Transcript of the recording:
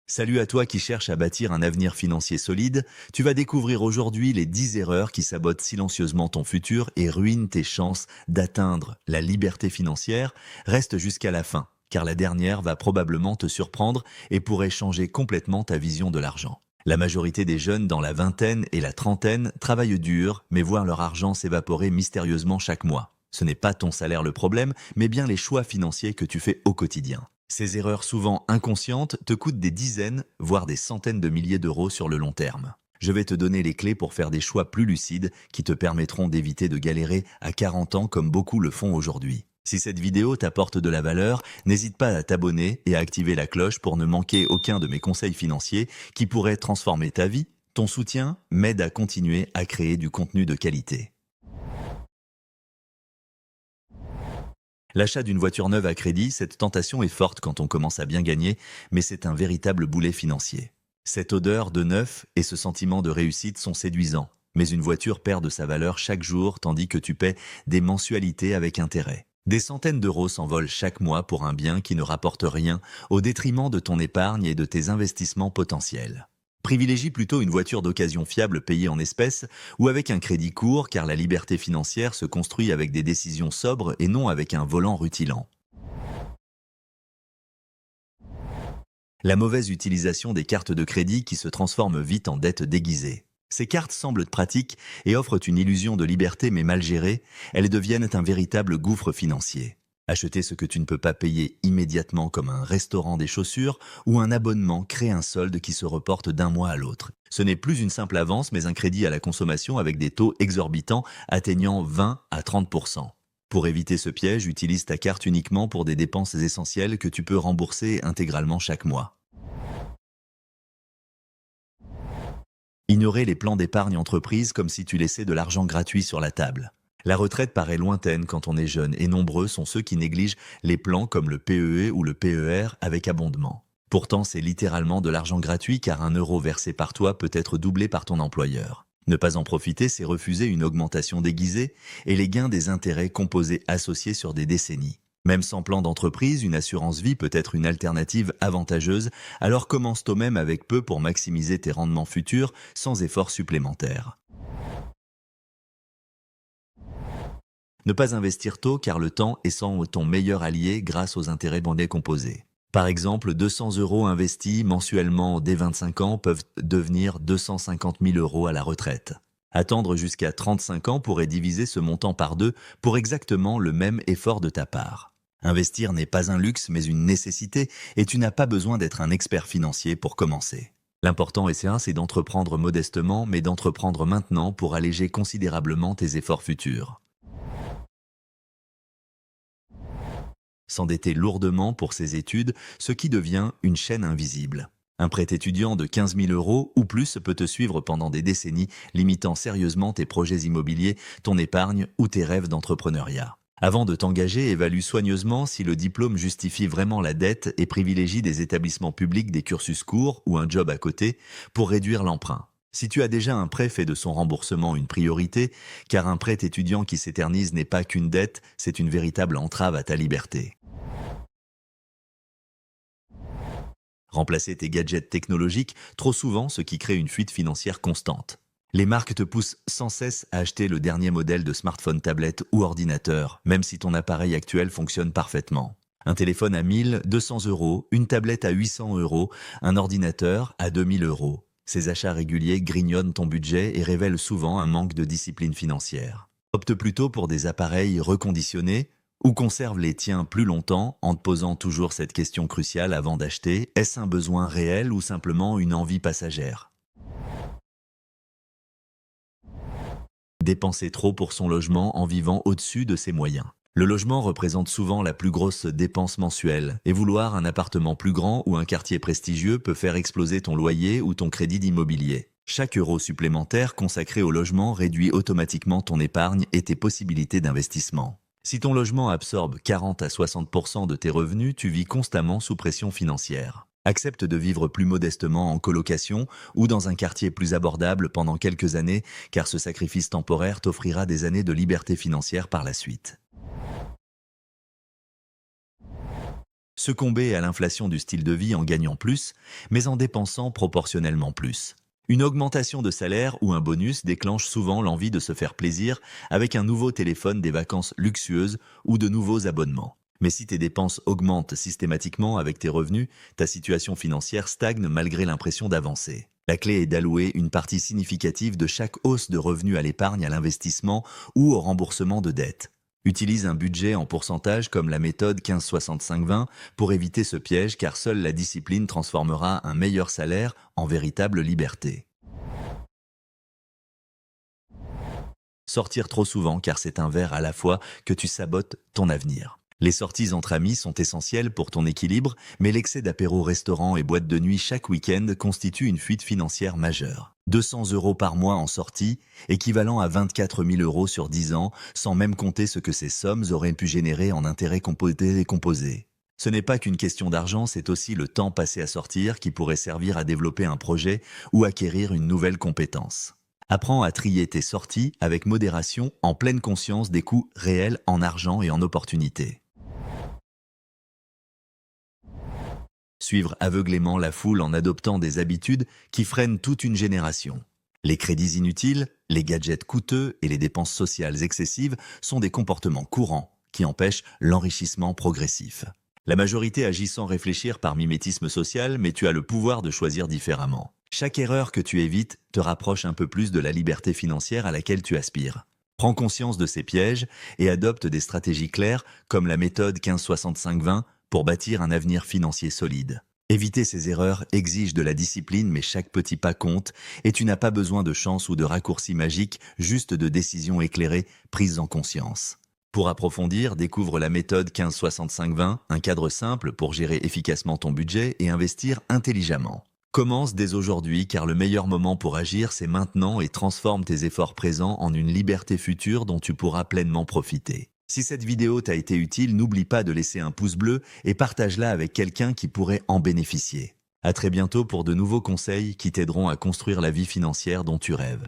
Salut à toi qui cherche à bâtir un avenir financier solide, tu vas découvrir aujourd'hui les 10 erreurs qui sabotent silencieusement ton futur et ruinent tes chances d'atteindre la liberté financière. Reste jusqu'à la fin, car la dernière va probablement te surprendre et pourrait changer complètement ta vision de l'argent. La majorité des jeunes dans la vingtaine et la trentaine travaillent dur, mais voient leur argent s'évaporer mystérieusement chaque mois. Ce n'est pas ton salaire le problème, mais bien les choix financiers que tu fais au quotidien. Ces erreurs souvent inconscientes te coûtent des dizaines, voire des centaines de milliers d'euros sur le long terme. Je vais te donner les clés pour faire des choix plus lucides qui te permettront d'éviter de galérer à 40 ans comme beaucoup le font aujourd'hui. Si cette vidéo t'apporte de la valeur, n'hésite pas à t'abonner et à activer la cloche pour ne manquer aucun de mes conseils financiers qui pourraient transformer ta vie. Ton soutien m'aide à continuer à créer du contenu de qualité. L'achat d'une voiture neuve à crédit, cette tentation est forte quand on commence à bien gagner, mais c'est un véritable boulet financier. Cette odeur de neuf et ce sentiment de réussite sont séduisants, mais une voiture perd de sa valeur chaque jour tandis que tu paies des mensualités avec intérêt. Des centaines d'euros s'envolent chaque mois pour un bien qui ne rapporte rien, au détriment de ton épargne et de tes investissements potentiels. Privilégie plutôt une voiture d'occasion fiable payée en espèces ou avec un crédit court car la liberté financière se construit avec des décisions sobres et non avec un volant rutilant. La mauvaise utilisation des cartes de crédit qui se transforment vite en dette déguisée. Ces cartes semblent pratiques et offrent une illusion de liberté mais mal gérées, elles deviennent un véritable gouffre financier. Acheter ce que tu ne peux pas payer immédiatement comme un restaurant des chaussures ou un abonnement crée un solde qui se reporte d'un mois à l'autre. Ce n'est plus une simple avance mais un crédit à la consommation avec des taux exorbitants atteignant 20 à 30%. Pour éviter ce piège, utilise ta carte uniquement pour des dépenses essentielles que tu peux rembourser intégralement chaque mois. Ignorer les plans d'épargne entreprise comme si tu laissais de l'argent gratuit sur la table. La retraite paraît lointaine quand on est jeune et nombreux sont ceux qui négligent les plans comme le PEE ou le PER avec abondement. Pourtant, c'est littéralement de l'argent gratuit car un euro versé par toi peut être doublé par ton employeur. Ne pas en profiter, c'est refuser une augmentation déguisée et les gains des intérêts composés associés sur des décennies. Même sans plan d'entreprise, une assurance vie peut être une alternative avantageuse, alors commence toi-même avec peu pour maximiser tes rendements futurs sans effort supplémentaire. Ne pas investir tôt car le temps est sans ton meilleur allié grâce aux intérêts bandés composés. Par exemple, 200 euros investis mensuellement dès 25 ans peuvent devenir 250 000 euros à la retraite. Attendre jusqu'à 35 ans pourrait diviser ce montant par deux pour exactement le même effort de ta part. Investir n'est pas un luxe mais une nécessité et tu n'as pas besoin d'être un expert financier pour commencer. L'important c'est d'entreprendre modestement mais d'entreprendre maintenant pour alléger considérablement tes efforts futurs. S'endetter lourdement pour ses études, ce qui devient une chaîne invisible. Un prêt étudiant de 15 000 euros ou plus peut te suivre pendant des décennies, limitant sérieusement tes projets immobiliers, ton épargne ou tes rêves d'entrepreneuriat. Avant de t'engager, évalue soigneusement si le diplôme justifie vraiment la dette et privilégie des établissements publics, des cursus courts ou un job à côté pour réduire l'emprunt. Si tu as déjà un prêt, fais de son remboursement une priorité, car un prêt étudiant qui s'éternise n'est pas qu'une dette, c'est une véritable entrave à ta liberté. Remplacer tes gadgets technologiques, trop souvent ce qui crée une fuite financière constante. Les marques te poussent sans cesse à acheter le dernier modèle de smartphone, tablette ou ordinateur, même si ton appareil actuel fonctionne parfaitement. Un téléphone à 1 200 euros, une tablette à 800 euros, un ordinateur à 2000 euros. Ces achats réguliers grignonnent ton budget et révèlent souvent un manque de discipline financière. Opte plutôt pour des appareils reconditionnés ou conserve les tiens plus longtemps en te posant toujours cette question cruciale avant d'acheter. Est-ce un besoin réel ou simplement une envie passagère? Dépenser trop pour son logement en vivant au-dessus de ses moyens. Le logement représente souvent la plus grosse dépense mensuelle et vouloir un appartement plus grand ou un quartier prestigieux peut faire exploser ton loyer ou ton crédit d'immobilier. Chaque euro supplémentaire consacré au logement réduit automatiquement ton épargne et tes possibilités d'investissement. Si ton logement absorbe 40 à 60% de tes revenus, tu vis constamment sous pression financière. Accepte de vivre plus modestement en colocation ou dans un quartier plus abordable pendant quelques années, car ce sacrifice temporaire t'offrira des années de liberté financière par la suite. Succomber à l'inflation du style de vie en gagnant plus, mais en dépensant proportionnellement plus. Une augmentation de salaire ou un bonus déclenche souvent l'envie de se faire plaisir avec un nouveau téléphone, des vacances luxueuses ou de nouveaux abonnements. Mais si tes dépenses augmentent systématiquement avec tes revenus, ta situation financière stagne malgré l'impression d'avancer. La clé est d'allouer une partie significative de chaque hausse de revenus à l'épargne, à l'investissement ou au remboursement de dettes. Utilise un budget en pourcentage comme la méthode 15-65-20 pour éviter ce piège, car seule la discipline transformera un meilleur salaire en véritable liberté. Sortir trop souvent, car c'est un verre à la fois que tu sabotes ton avenir. Les sorties entre amis sont essentielles pour ton équilibre, mais l'excès d'apéros, restaurants et boîtes de nuit chaque week-end constitue une fuite financière majeure. 200 € par mois en sortie, équivalent à 24 000 € sur 10 ans, sans même compter ce que ces sommes auraient pu générer en intérêts composés et composés. Ce n'est pas qu'une question d'argent, c'est aussi le temps passé à sortir qui pourrait servir à développer un projet ou acquérir une nouvelle compétence. Apprends à trier tes sorties avec modération, en pleine conscience des coûts réels en argent et en opportunités. Suivre aveuglément la foule en adoptant des habitudes qui freinent toute une génération. Les crédits inutiles, les gadgets coûteux et les dépenses sociales excessives sont des comportements courants qui empêchent l'enrichissement progressif. La majorité agit sans réfléchir par mimétisme social, mais tu as le pouvoir de choisir différemment. Chaque erreur que tu évites te rapproche un peu plus de la liberté financière à laquelle tu aspires. Prends conscience de ces pièges et adopte des stratégies claires comme la méthode 15-65-20 pour bâtir un avenir financier solide. Éviter ces erreurs exige de la discipline, mais chaque petit pas compte et tu n'as pas besoin de chance ou de raccourcis magiques, juste de décisions éclairées prises en conscience. Pour approfondir, découvre la méthode 15-65-20, un cadre simple pour gérer efficacement ton budget et investir intelligemment. Commence dès aujourd'hui, car le meilleur moment pour agir, c'est maintenant, et transforme tes efforts présents en une liberté future dont tu pourras pleinement profiter. Si cette vidéo t'a été utile, n'oublie pas de laisser un pouce bleu et partage-la avec quelqu'un qui pourrait en bénéficier. À très bientôt pour de nouveaux conseils qui t'aideront à construire la vie financière dont tu rêves.